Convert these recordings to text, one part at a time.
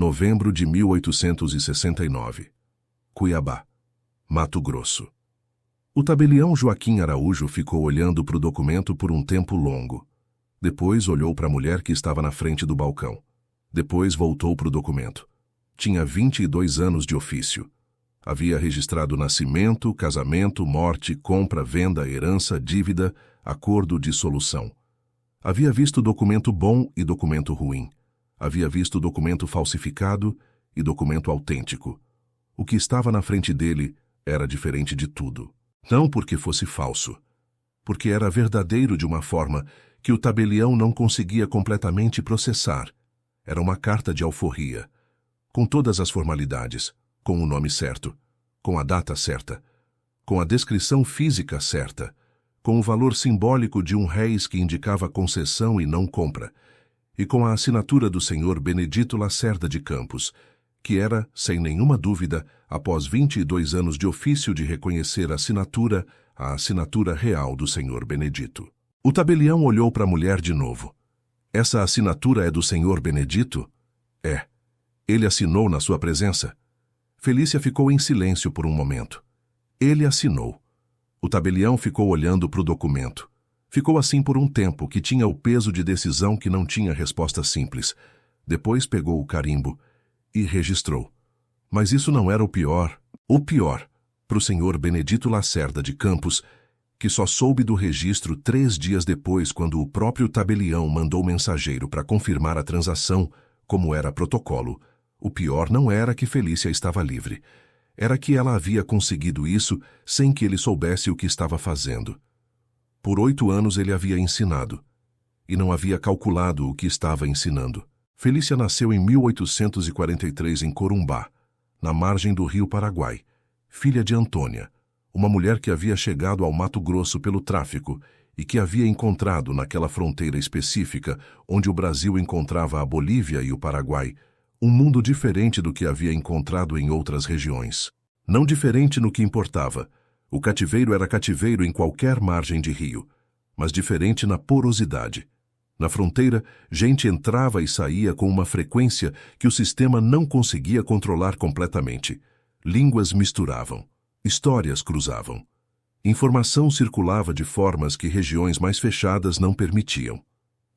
novembro de 1869. Cuiabá, Mato Grosso. O tabelião Joaquim Araújo ficou olhando para o documento por um tempo longo. Depois olhou para a mulher que estava na frente do balcão. Depois voltou para o documento. Tinha 22 anos de ofício. Havia registrado nascimento, casamento, morte, compra, venda, herança, dívida, acordo, dissolução. Havia visto documento bom e documento ruim. Havia visto documento falsificado e documento autêntico. O que estava na frente dele era diferente de tudo. Não porque fosse falso, porque era verdadeiro de uma forma que o tabelião não conseguia completamente processar. Era uma carta de alforria, com todas as formalidades, com o nome certo, com a data certa, com a descrição física certa, com o valor simbólico de R$1 que indicava concessão e não compra, e com a assinatura do senhor Benedito Lacerda de Campos, que era, sem nenhuma dúvida, após 22 anos de ofício de reconhecer a assinatura real do senhor Benedito. O tabelião olhou para a mulher de novo. Essa assinatura é do senhor Benedito? É. Ele assinou na sua presença? Felícia ficou em silêncio por um momento. Ele assinou. O tabelião ficou olhando para o documento. Ficou assim por um tempo, que tinha o peso de decisão que não tinha resposta simples. Depois pegou o carimbo e registrou. Mas isso não era o pior. O pior, para o senhor Benedito Lacerda de Campos, que só soube do registro 3 dias depois, quando o próprio tabelião mandou mensageiro para confirmar a transação, como era protocolo. O pior não era que Felícia estava livre. Era que ela havia conseguido isso sem que ele soubesse o que estava fazendo. Por 8 anos ele havia ensinado, e não havia calculado o que estava ensinando. Felícia nasceu em 1843 em Corumbá, na margem do rio Paraguai, filha de Antônia, uma mulher que havia chegado ao Mato Grosso pelo tráfico e que havia encontrado naquela fronteira específica onde o Brasil encontrava a Bolívia e o Paraguai, um mundo diferente do que havia encontrado em outras regiões. Não diferente no que importava. O cativeiro era cativeiro em qualquer margem de rio, mas diferente na porosidade. Na fronteira, gente entrava e saía com uma frequência que o sistema não conseguia controlar completamente. Línguas misturavam. Histórias cruzavam. Informação circulava de formas que regiões mais fechadas não permitiam.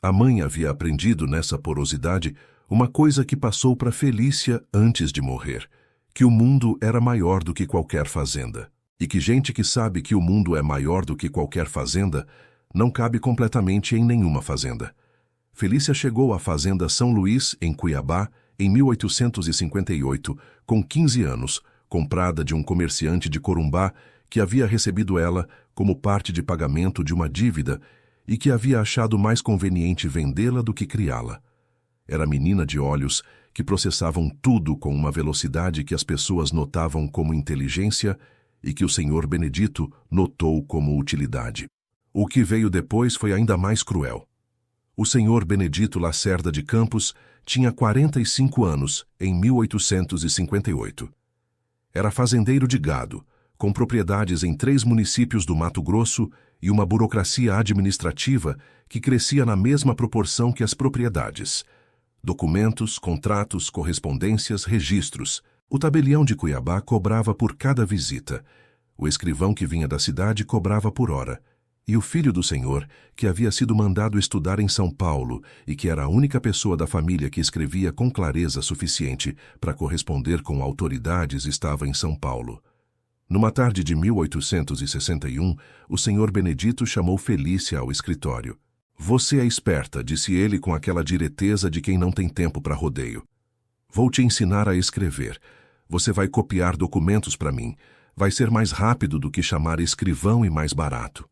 A mãe havia aprendido nessa porosidade uma coisa que passou para Felícia antes de morrer, que o mundo era maior do que qualquer fazenda. E que gente que sabe que o mundo é maior do que qualquer fazenda não cabe completamente em nenhuma fazenda. Felícia chegou à fazenda São Luís, em Cuiabá, em 1858, com 15 anos, comprada de um comerciante de Corumbá que havia recebido ela como parte de pagamento de uma dívida e que havia achado mais conveniente vendê-la do que criá-la. Era menina de olhos que processavam tudo com uma velocidade que as pessoas notavam como inteligência e que o senhor Benedito notou como utilidade. O que veio depois foi ainda mais cruel. O senhor Benedito Lacerda de Campos tinha 45 anos em 1858. Era fazendeiro de gado, com propriedades em 3 municípios do Mato Grosso e uma burocracia administrativa que crescia na mesma proporção que as propriedades. Documentos, contratos, correspondências, registros. O tabelião de Cuiabá cobrava por cada visita. O escrivão que vinha da cidade cobrava por hora. E o filho do senhor, que havia sido mandado estudar em São Paulo e que era a única pessoa da família que escrevia com clareza suficiente para corresponder com autoridades, estava em São Paulo. Numa tarde de 1861, o senhor Benedito chamou Felícia ao escritório. "Você é esperta", disse ele com aquela direteza de quem não tem tempo para rodeio. "Vou te ensinar a escrever. Você vai copiar documentos para mim. Vai ser mais rápido do que chamar escrivão e mais barato."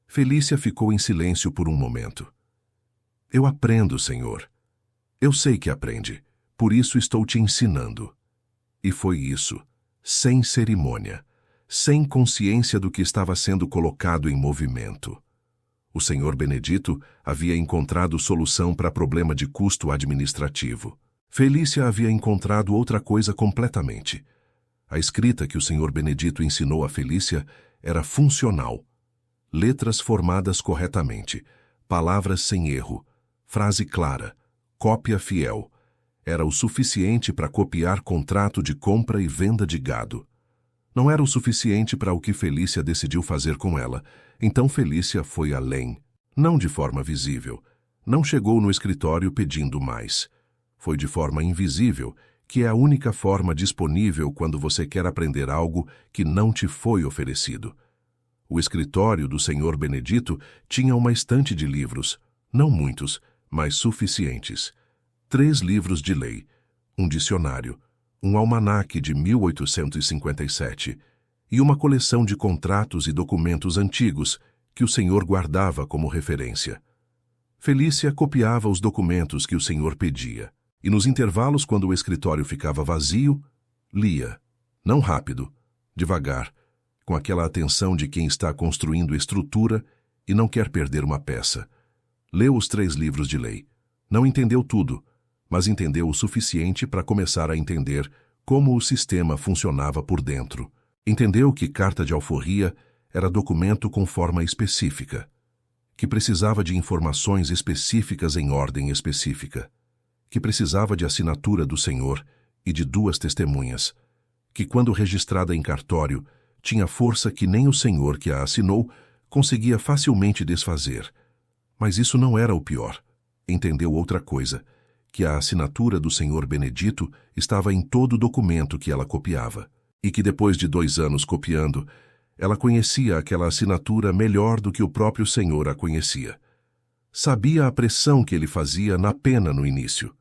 Felícia ficou em silêncio por um momento. "Eu aprendo, senhor. Eu sei que aprende. Por isso estou te ensinando." E foi isso, sem cerimônia, sem consciência do que estava sendo colocado em movimento. O senhor Benedito havia encontrado solução para problema de custo administrativo. Felícia havia encontrado outra coisa completamente. A escrita que o senhor Benedito ensinou a Felícia era funcional. Letras formadas corretamente, palavras sem erro, frase clara, cópia fiel. Era o suficiente para copiar contrato de compra e venda de gado. Não era o suficiente para o que Felícia decidiu fazer com ela. Então Felícia foi além. Não de forma visível. Não chegou no escritório pedindo mais. Foi de forma invisível, que é a única forma disponível quando você quer aprender algo que não te foi oferecido. O escritório do Senhor Benedito tinha uma estante de livros, não muitos, mas suficientes. 3 livros de lei, um dicionário, um almanaque de 1857 e uma coleção de contratos e documentos antigos que o Senhor guardava como referência. Felícia copiava os documentos que o Senhor pedia, e nos intervalos, quando o escritório ficava vazio, lia, não rápido, devagar, com aquela atenção de quem está construindo estrutura e não quer perder uma peça. Leu os 3 livros de lei. Não entendeu tudo, mas entendeu o suficiente para começar a entender como o sistema funcionava por dentro. Entendeu que carta de alforria era documento com forma específica, que precisava de informações específicas em ordem específica, que precisava de assinatura do Senhor e de 2 testemunhas, que quando registrada em cartório, tinha força que nem o Senhor que a assinou conseguia facilmente desfazer. Mas isso não era o pior. Entendeu outra coisa, que a assinatura do Senhor Benedito estava em todo documento que ela copiava, e que depois de 2 anos copiando, ela conhecia aquela assinatura melhor do que o próprio Senhor a conhecia. Sabia a pressão que ele fazia na pena no início,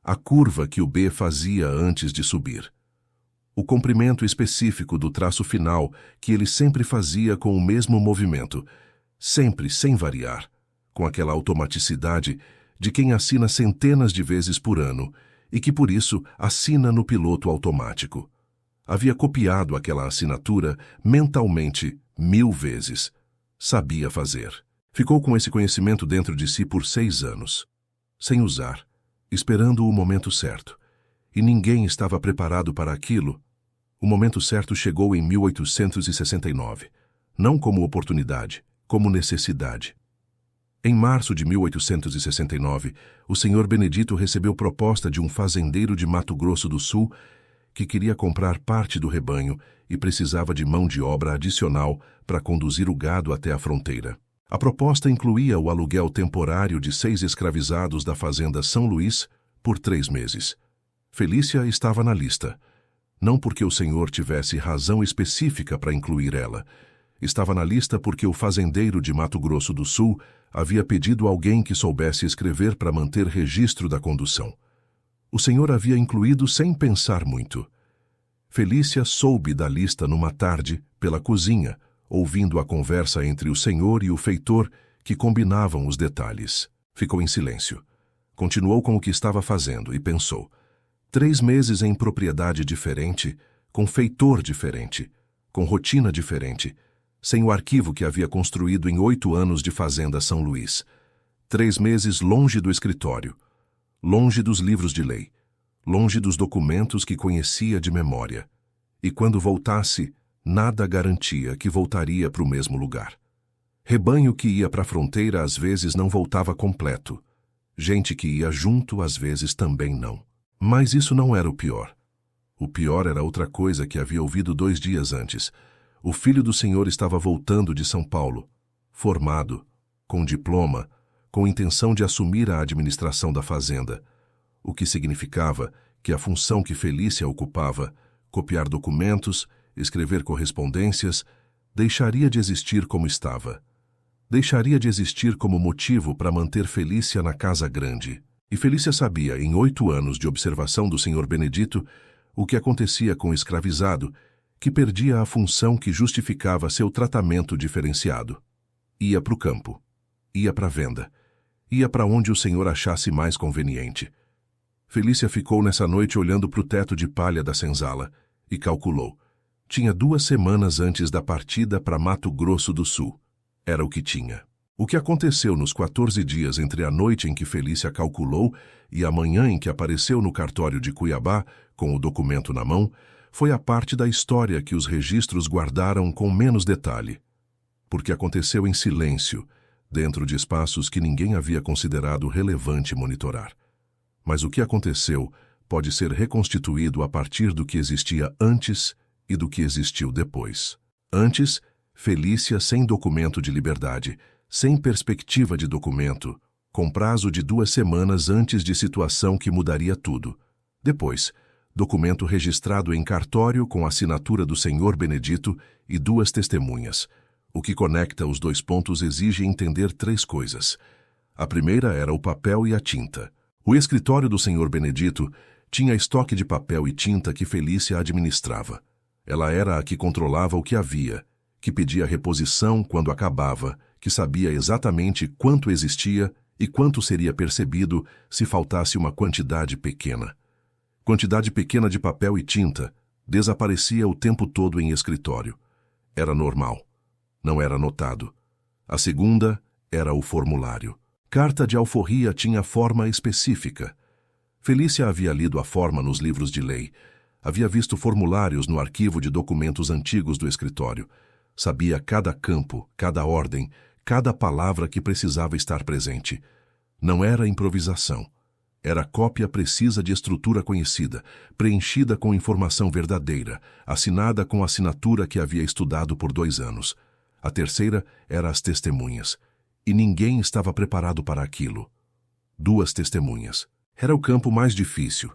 a curva que o B fazia antes de subir, o comprimento específico do traço final que ele sempre fazia com o mesmo movimento, sempre sem variar, com aquela automaticidade de quem assina centenas de vezes por ano e que por isso assina no piloto automático. Havia copiado aquela assinatura mentalmente 1000 vezes. Sabia fazer. Ficou com esse conhecimento dentro de si por 6 anos, sem usar, esperando o momento certo. E ninguém estava preparado para aquilo. O momento certo chegou em 1869, não como oportunidade, como necessidade. Em março de 1869, o Senhor Benedito recebeu proposta de um fazendeiro de Mato Grosso do Sul que queria comprar parte do rebanho e precisava de mão de obra adicional para conduzir o gado até a fronteira. A proposta incluía o aluguel temporário de 6 escravizados da fazenda São Luís por 3 meses. Felícia estava na lista. Não porque o Senhor tivesse razão específica para incluir ela. Estava na lista porque o fazendeiro de Mato Grosso do Sul havia pedido alguém que soubesse escrever para manter registro da condução. O Senhor havia incluído sem pensar muito. Felícia soube da lista numa tarde, pela cozinha, ouvindo a conversa entre o Senhor e o feitor que combinavam os detalhes. Ficou em silêncio. Continuou com o que estava fazendo e pensou. 3 meses em propriedade diferente, com feitor diferente, com rotina diferente, sem o arquivo que havia construído em 8 anos de fazenda São Luís. 3 meses longe do escritório, longe dos livros de lei, longe dos documentos que conhecia de memória. E quando voltasse, nada garantia que voltaria para o mesmo lugar. Rebanho que ia para a fronteira às vezes não voltava completo. Gente que ia junto às vezes também não. Mas isso não era o pior. O pior era outra coisa que havia ouvido 2 dias antes. O filho do Senhor estava voltando de São Paulo, formado, com diploma, com intenção de assumir a administração da fazenda, o que significava que a função que Felícia ocupava, copiar documentos, escrever correspondências, deixaria de existir como estava. Deixaria de existir como motivo para manter Felícia na casa grande. E Felícia sabia, em 8 anos de observação do Senhor Benedito, o que acontecia com o escravizado, que perdia a função que justificava seu tratamento diferenciado. Ia para o campo, ia para a venda, ia para onde o Senhor achasse mais conveniente. Felícia ficou nessa noite olhando para o teto de palha da senzala e calculou. Tinha 2 semanas antes da partida para Mato Grosso do Sul. Era o que tinha. O que aconteceu nos 14 dias entre a noite em que Felícia calculou e a manhã em que apareceu no cartório de Cuiabá, com o documento na mão, foi a parte da história que os registros guardaram com menos detalhe. Porque aconteceu em silêncio, dentro de espaços que ninguém havia considerado relevante monitorar. Mas o que aconteceu pode ser reconstituído a partir do que existia antes e do que existiu depois. Antes, Felícia sem documento de liberdade, sem perspectiva de documento, com prazo de 2 semanas antes de situação que mudaria tudo. Depois, documento registrado em cartório com assinatura do Senhor Benedito e 2 testemunhas. O que conecta os 2 pontos exige entender 3 coisas. A primeira era o papel e a tinta. O escritório do Senhor Benedito tinha estoque de papel e tinta que Felícia administrava. Ela era a que controlava o que havia, que pedia reposição quando acabava, que sabia exatamente quanto existia e quanto seria percebido se faltasse uma quantidade pequena. Quantidade pequena de papel e tinta desaparecia o tempo todo em escritório. Era normal. Não era notado. A segunda era o formulário. Carta de alforria tinha forma específica. Felícia havia lido a forma nos livros de lei. Havia visto formulários no arquivo de documentos antigos do escritório. Sabia cada campo, cada ordem, cada palavra que precisava estar presente. Não era improvisação. Era cópia precisa de estrutura conhecida, preenchida com informação verdadeira, assinada com a assinatura que havia estudado por 2 anos. A terceira era as testemunhas. E ninguém estava preparado para aquilo. 2 testemunhas. Era o campo mais difícil.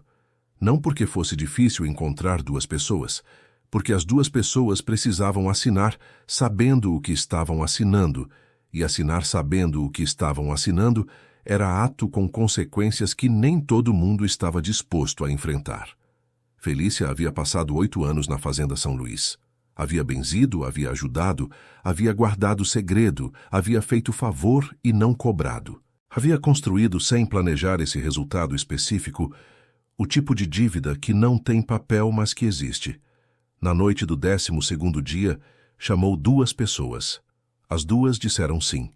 Não porque fosse difícil encontrar 2 pessoas, porque as 2 pessoas precisavam assinar sabendo o que estavam assinando, e assinar sabendo o que estavam assinando era ato com consequências que nem todo mundo estava disposto a enfrentar. Felícia havia passado 8 anos na Fazenda São Luís. Havia benzido, havia ajudado, havia guardado segredo, havia feito favor e não cobrado. Havia construído, sem planejar esse resultado específico, o tipo de dívida que não tem papel, mas que existe. Na noite do 12º dia, chamou 2 pessoas. As 2 disseram sim.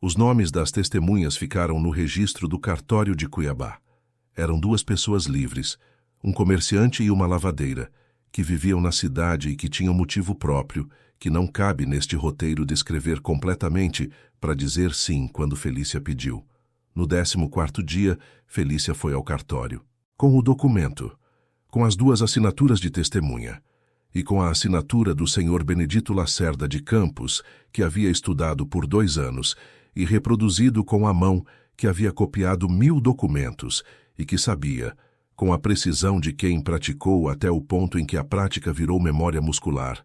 Os nomes das testemunhas ficaram no registro do cartório de Cuiabá. Eram 2 pessoas livres, um comerciante e uma lavadeira, que viviam na cidade e que tinham motivo próprio, que não cabe neste roteiro descrever completamente para dizer sim quando Felícia pediu. No 14º dia, Felícia foi ao cartório. Com o documento, com as 2 assinaturas de testemunha, e com a assinatura do Senhor Benedito Lacerda de Campos, que havia estudado por 2 anos, e reproduzido com a mão, que havia copiado 1000 documentos, e que sabia, com a precisão de quem praticou até o ponto em que a prática virou memória muscular,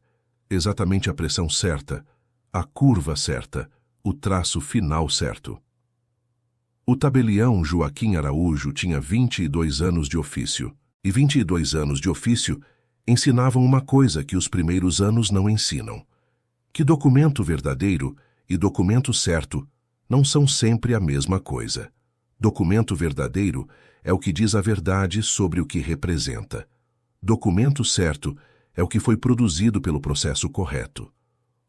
exatamente a pressão certa, a curva certa, o traço final certo. O tabelião Joaquim Araújo tinha 22 anos de ofício, e 22 anos de ofício ensinavam uma coisa que os primeiros anos não ensinam, que documento verdadeiro e documento certo não são sempre a mesma coisa. Documento verdadeiro é o que diz a verdade sobre o que representa. Documento certo é o que foi produzido pelo processo correto.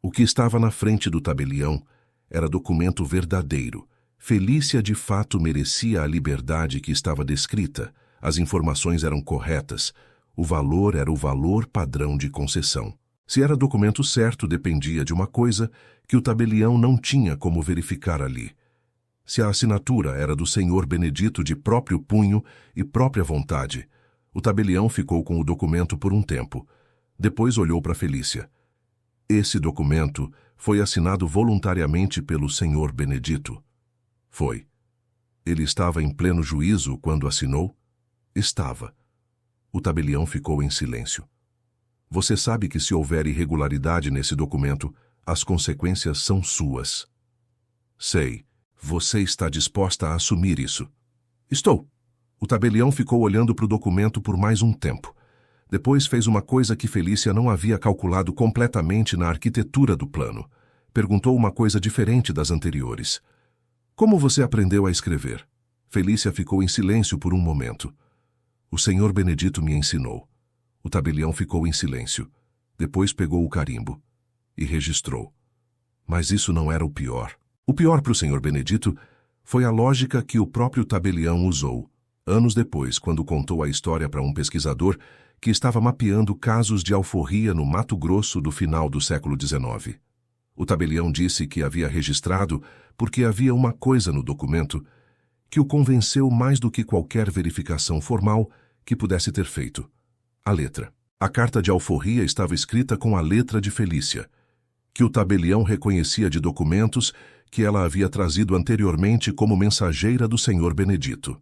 O que estava na frente do tabelião era documento verdadeiro. Felícia de fato merecia a liberdade que estava descrita, as informações eram corretas, o valor era o valor padrão de concessão. Se era documento certo, dependia de uma coisa que o tabelião não tinha como verificar ali. Se a assinatura era do Senhor Benedito de próprio punho e própria vontade, o tabelião ficou com o documento por um tempo. Depois olhou para Felícia. Esse documento foi assinado voluntariamente pelo Senhor Benedito. Foi. Ele estava em pleno juízo quando assinou? Estava. O tabelião ficou em silêncio. Você sabe que se houver irregularidade nesse documento, as consequências são suas. Sei. Você está disposta a assumir isso? Estou. O tabelião ficou olhando para o documento por mais um tempo. Depois fez uma coisa que Felícia não havia calculado completamente na arquitetura do plano. Perguntou uma coisa diferente das anteriores. Como você aprendeu a escrever? Felícia ficou em silêncio por um momento. O Senhor Benedito me ensinou. O tabelião ficou em silêncio. Depois pegou o carimbo e registrou. Mas isso não era o pior. O pior para o Senhor Benedito foi a lógica que o próprio tabelião usou, anos depois, quando contou a história para um pesquisador que estava mapeando casos de alforria no Mato Grosso do final do século XIX. O tabelião disse que havia registrado porque havia uma coisa no documento que o convenceu mais do que qualquer verificação formal que pudesse ter feito. A letra. A carta de alforria estava escrita com a letra de Felícia, que o tabelião reconhecia de documentos que ela havia trazido anteriormente como mensageira do senhor Benedito.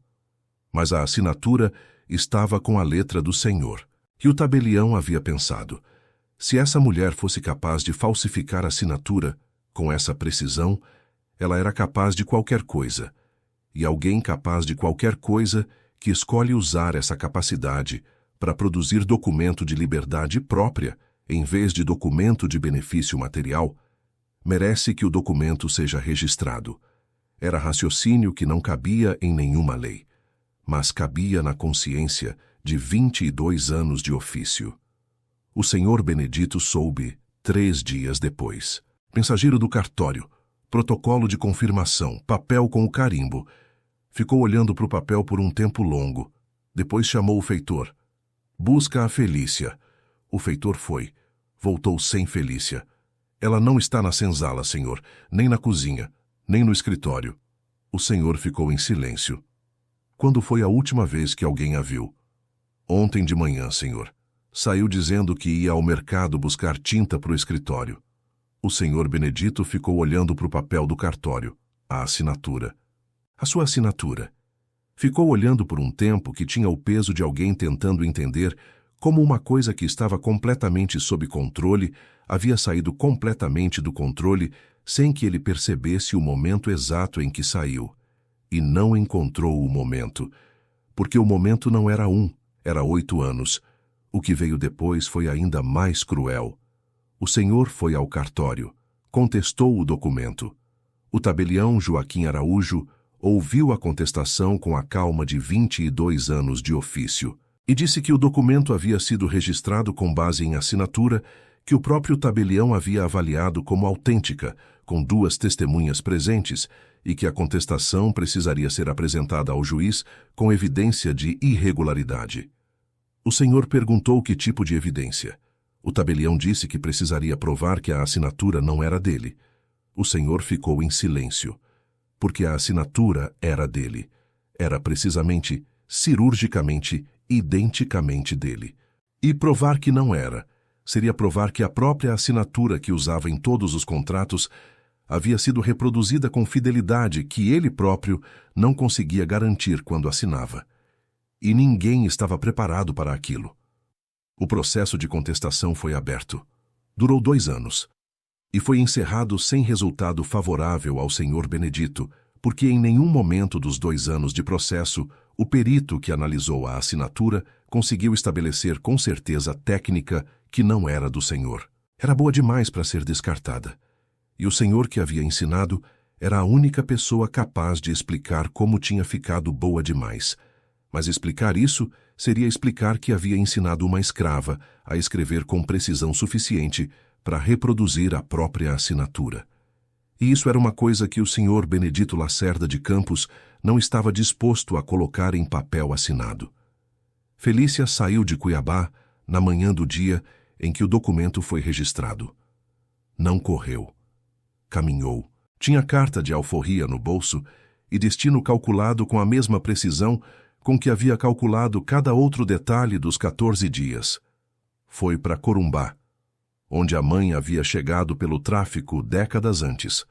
Mas a assinatura estava com a letra do senhor. E o tabelião havia pensado: se essa mulher fosse capaz de falsificar a assinatura com essa precisão, ela era capaz de qualquer coisa. E alguém capaz de qualquer coisa que escolhe usar essa capacidade para produzir documento de liberdade própria, em vez de documento de benefício material, merece que o documento seja registrado. Era raciocínio que não cabia em nenhuma lei, mas cabia na consciência de 22 anos de ofício. O senhor Benedito soube 3 dias depois. Mensageiro do cartório, protocolo de confirmação, papel com o carimbo. Ficou olhando para o papel por um tempo longo. Depois chamou o feitor. Busca a Felícia. O feitor foi. Voltou sem Felícia. Ela não está na senzala, senhor, nem na cozinha, nem no escritório. O senhor ficou em silêncio. Quando foi a última vez que alguém a viu? Ontem de manhã, senhor. Saiu dizendo que ia ao mercado buscar tinta para o escritório. O senhor Benedito ficou olhando para o papel do cartório, a assinatura. A sua assinatura. Ficou olhando por um tempo que tinha o peso de alguém tentando entender como uma coisa que estava completamente sob controle havia saído completamente do controle sem que ele percebesse o momento exato em que saiu. E não encontrou o momento, porque o momento não era era 8 anos. O que veio depois foi ainda mais cruel. O senhor foi ao cartório, contestou o documento. O tabelião Joaquim Araújo ouviu a contestação com a calma de 22 anos de ofício e disse que o documento havia sido registrado com base em assinatura que o próprio tabelião havia avaliado como autêntica, com 2 testemunhas presentes, e que a contestação precisaria ser apresentada ao juiz com evidência de irregularidade. O senhor perguntou que tipo de evidência. O tabelião disse que precisaria provar que a assinatura não era dele. O senhor ficou em silêncio, porque a assinatura era dele. Era precisamente, cirurgicamente, identicamente dele. E provar que não era seria provar que a própria assinatura que usava em todos os contratos havia sido reproduzida com fidelidade que ele próprio não conseguia garantir quando assinava. E ninguém estava preparado para aquilo. O processo de contestação foi aberto. Durou 2 anos. E foi encerrado sem resultado favorável ao senhor Benedito, porque em nenhum momento dos 2 anos de processo, o perito que analisou a assinatura conseguiu estabelecer com certeza técnica que não era do senhor. Era boa demais para ser descartada. E o senhor que havia ensinado era a única pessoa capaz de explicar como tinha ficado boa demais. Mas explicar isso seria explicar que havia ensinado uma escrava a escrever com precisão suficiente para reproduzir a própria assinatura. E isso era uma coisa que o senhor Benedito Lacerda de Campos não estava disposto a colocar em papel assinado. Felícia saiu de Cuiabá na manhã do dia em que o documento foi registrado. Não correu. Caminhou. Tinha carta de alforria no bolso e destino calculado com a mesma precisão com que havia calculado cada outro detalhe dos 14 dias. Foi para Corumbá, onde a mãe havia chegado pelo tráfico décadas antes,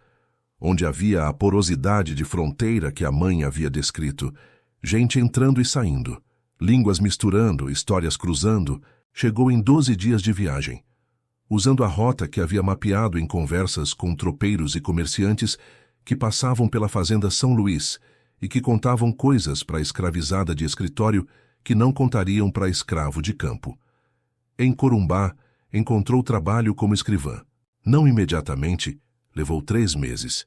onde havia a porosidade de fronteira que a mãe havia descrito, gente entrando e saindo, línguas misturando, histórias cruzando. Chegou em 12 dias de viagem, usando a rota que havia mapeado em conversas com tropeiros e comerciantes que passavam pela fazenda São Luís e que contavam coisas para a escravizada de escritório que não contariam para escravo de campo. Em Corumbá, encontrou trabalho como escrivã. Não imediatamente, levou 3 meses,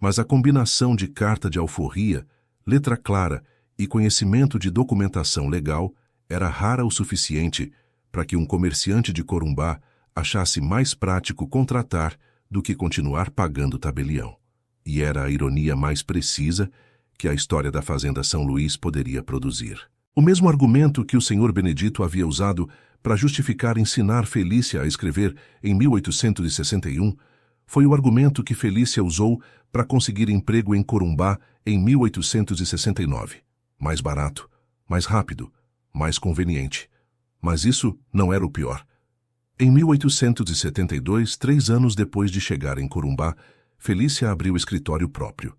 mas a combinação de carta de alforria, letra clara e conhecimento de documentação legal era rara o suficiente para que um comerciante de Corumbá achasse mais prático contratar do que continuar pagando tabelião. E era a ironia mais precisa que a história da fazenda São Luís poderia produzir. O mesmo argumento que o senhor Benedito havia usado para justificar ensinar Felícia a escrever em 1861 foi o argumento que Felícia usou para conseguir emprego em Corumbá em 1869. Mais barato, mais rápido, mais conveniente. Mas isso não era o pior. Em 1872, 3 anos depois de chegar em Corumbá, Felícia abriu escritório próprio.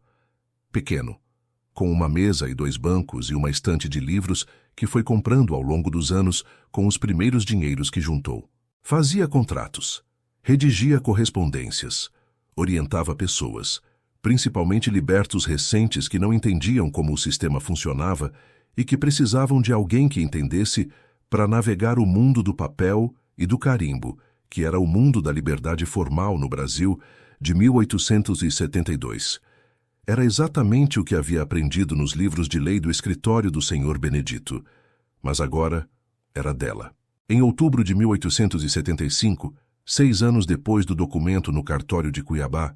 Pequeno, com uma mesa e 2 bancos e uma estante de livros que foi comprando ao longo dos anos com os primeiros dinheiros que juntou. Fazia contratos, redigia correspondências, orientava pessoas, principalmente libertos recentes que não entendiam como o sistema funcionava e que precisavam de alguém que entendesse para navegar o mundo do papel e do carimbo, que era o mundo da liberdade formal no Brasil de 1872. Era exatamente o que havia aprendido nos livros de lei do escritório do Senhor Benedito, mas agora era dela. Em outubro de 1875, 6 anos depois do documento no cartório de Cuiabá,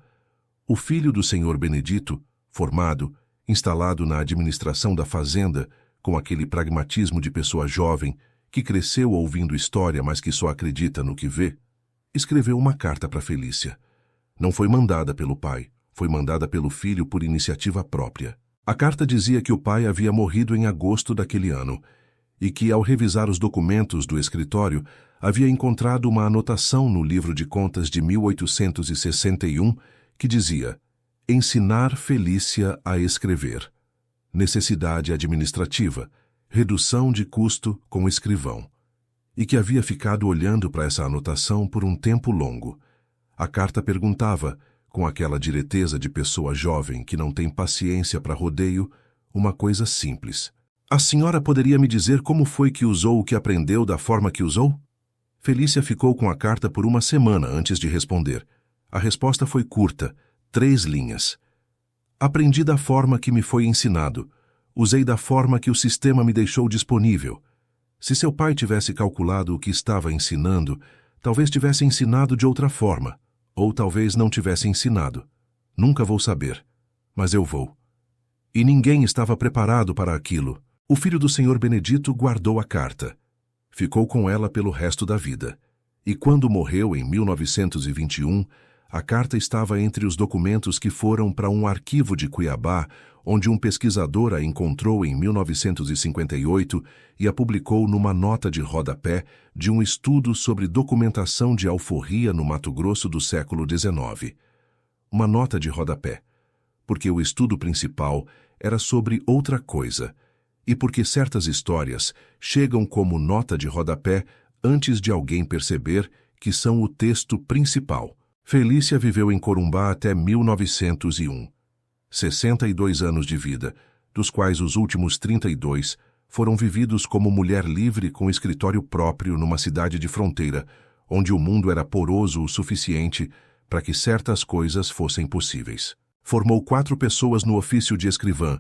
o filho do Senhor Benedito, formado, instalado na administração da fazenda, com aquele pragmatismo de pessoa jovem, que cresceu ouvindo história, mas que só acredita no que vê, escreveu uma carta para Felícia. Não foi mandada pelo pai, foi mandada pelo filho por iniciativa própria. A carta dizia que o pai havia morrido em agosto daquele ano e que, ao revisar os documentos do escritório, havia encontrado uma anotação no livro de contas de 1861 que dizia: ensinar Felícia a escrever. Necessidade administrativa, redução de custo com escrivão. E que havia ficado olhando para essa anotação por um tempo longo. A carta perguntava, com aquela direteza de pessoa jovem que não tem paciência para rodeio, uma coisa simples. A senhora poderia me dizer como foi que usou o que aprendeu da forma que usou? Felícia ficou com a carta por uma semana antes de responder. A resposta foi curta, 3 linhas. Aprendi da forma que me foi ensinado. Usei da forma que o sistema me deixou disponível. Se seu pai tivesse calculado o que estava ensinando, talvez tivesse ensinado de outra forma, ou talvez não tivesse ensinado. Nunca vou saber, mas eu vou. E ninguém estava preparado para aquilo. O filho do Senhor Benedito guardou a carta. Ficou com ela pelo resto da vida. E quando morreu em 1921, a carta estava entre os documentos que foram para um arquivo de Cuiabá, onde um pesquisador a encontrou em 1958 e a publicou numa nota de rodapé de um estudo sobre documentação de alforria no Mato Grosso do século XIX. Uma nota de rodapé, porque o estudo principal era sobre outra coisa, e porque certas histórias chegam como nota de rodapé antes de alguém perceber que são o texto principal. Felícia viveu em Corumbá até 1901. 62 anos de vida, dos quais os últimos 32 foram vividos como mulher livre com escritório próprio numa cidade de fronteira, onde o mundo era poroso o suficiente para que certas coisas fossem possíveis. Formou 4 pessoas no ofício de escrivã,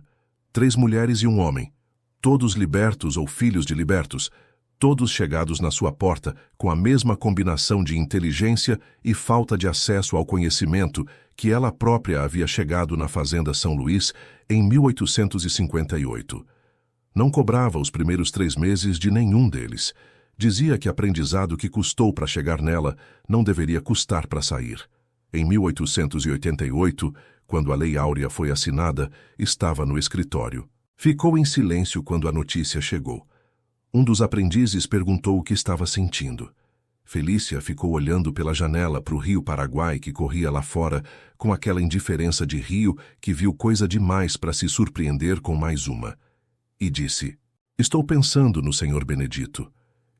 3 mulheres e um homem, todos libertos ou filhos de libertos, todos chegados na sua porta com a mesma combinação de inteligência e falta de acesso ao conhecimento que ela própria havia chegado na Fazenda São Luís em 1858. Não cobrava os primeiros 3 meses de nenhum deles. Dizia que aprendizado que custou para chegar nela não deveria custar para sair. Em 1888, quando a Lei Áurea foi assinada, estava no escritório. Ficou em silêncio quando a notícia chegou. Um dos aprendizes perguntou o que estava sentindo. Felícia ficou olhando pela janela para o rio Paraguai que corria lá fora, com aquela indiferença de rio que viu coisa demais para se surpreender com mais uma. E disse: estou pensando no Senhor Benedito,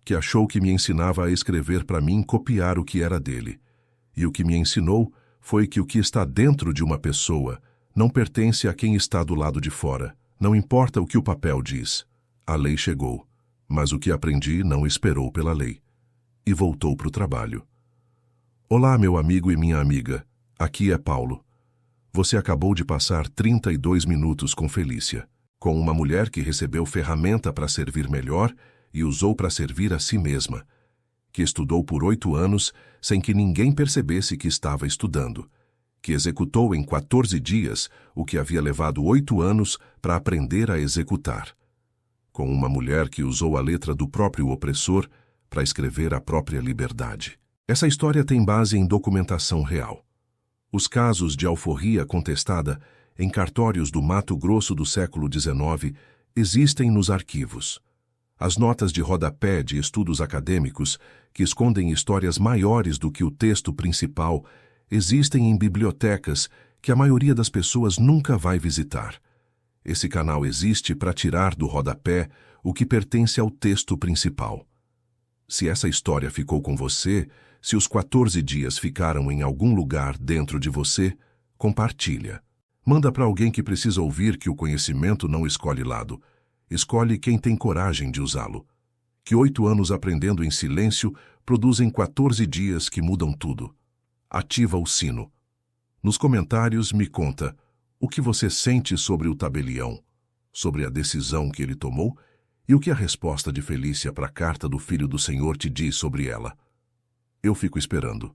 que achou que me ensinava a escrever para mim copiar o que era dele. E o que me ensinou foi que o que está dentro de uma pessoa não pertence a quem está do lado de fora. Não importa o que o papel diz. A lei chegou. Mas o que aprendi não esperou pela lei. E voltou para o trabalho. Olá, meu amigo e minha amiga. Aqui é Paulo. Você acabou de passar 32 minutos com Felícia, com uma mulher que recebeu ferramenta para servir melhor e usou para servir a si mesma, que estudou por 8 anos sem que ninguém percebesse que estava estudando, que executou em 14 dias o que havia levado 8 anos para aprender a executar. Com uma mulher que usou a letra do próprio opressor para escrever a própria liberdade. Essa história tem base em documentação real. Os casos de alforria contestada em cartórios do Mato Grosso do século XIX existem nos arquivos. As notas de rodapé de estudos acadêmicos, que escondem histórias maiores do que o texto principal, existem em bibliotecas que a maioria das pessoas nunca vai visitar. Esse canal existe para tirar do rodapé o que pertence ao texto principal. Se essa história ficou com você, se os 14 dias ficaram em algum lugar dentro de você, compartilha. Manda para alguém que precisa ouvir que o conhecimento não escolhe lado. Escolhe quem tem coragem de usá-lo. Que 8 anos aprendendo em silêncio produzem 14 dias que mudam tudo. Ativa o sino. Nos comentários me conta o que você sente sobre o tabelião, sobre a decisão que ele tomou e o que a resposta de Felícia para a carta do Filho do Senhor te diz sobre ela. Eu fico esperando.